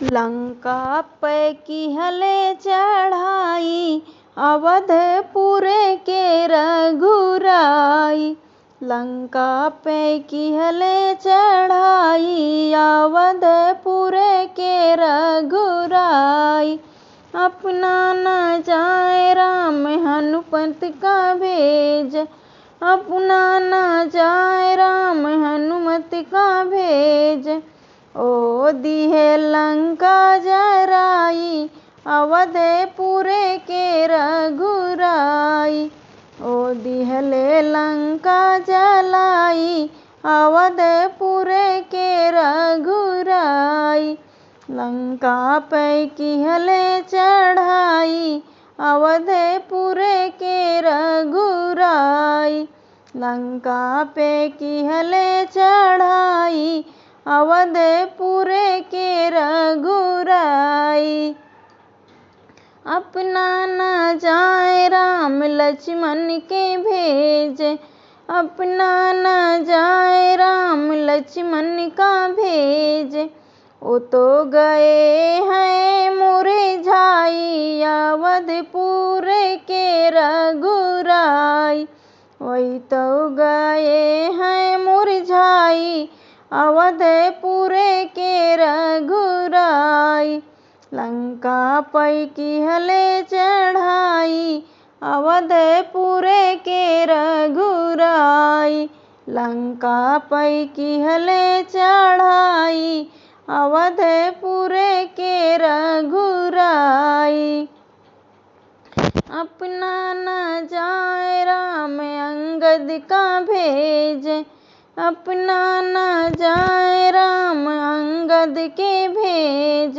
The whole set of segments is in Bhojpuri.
लंका पे किहले चढ़ाई, अवधपुर के रघुराई। लंका पे किहले चढ़ाई, अवधपुर के रघुराई। अपना न जाए राम हनुमत का भेज, अपना न जाए राम हनुमत का भेज। ओ दिहे लंका जराई, अवधपुर के रघुराई। ओ दिहले लंका जलाई, अवधपुर के रघुराई। लंका पे किहले चढ़ाई, अवधपुर के रघुराई। लंका पे किहले चढ़ाई, अवधपुर के रघुराई। अपना न जाए राम लक्ष्मण के भेज, अपना न जाए राम लक्ष्मण का भेज। वो तो गए हैं मुरझाई, अवधपुर के रघुराई। वही तो गए हैं मुरझाई, अवधपुर के रघुराई। लंका पे किहले चढ़ाई, अवधपुर के रघुराई। लंका पे किहले चढ़ाई, अवधपुर के रघुराई। अपना न जाए राम अंगद का भेज, अपना न जाए राम अंगद के भेज।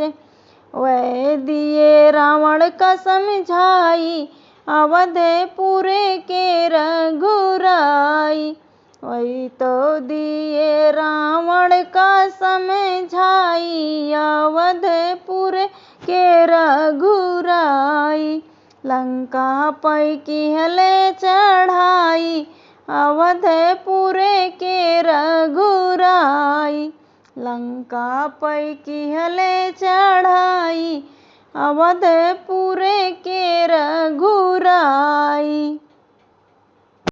वह दिए रावण का समझाई, अवधपुर के रघुराई। वही तो दिए रावण का समझाई, अवधपुर के रघुराई। लंका पे किहले चढ़ाई, अवधपुर के रघुराई। लंका पे किहले चढ़ाई, अवधपुर के रघुराई।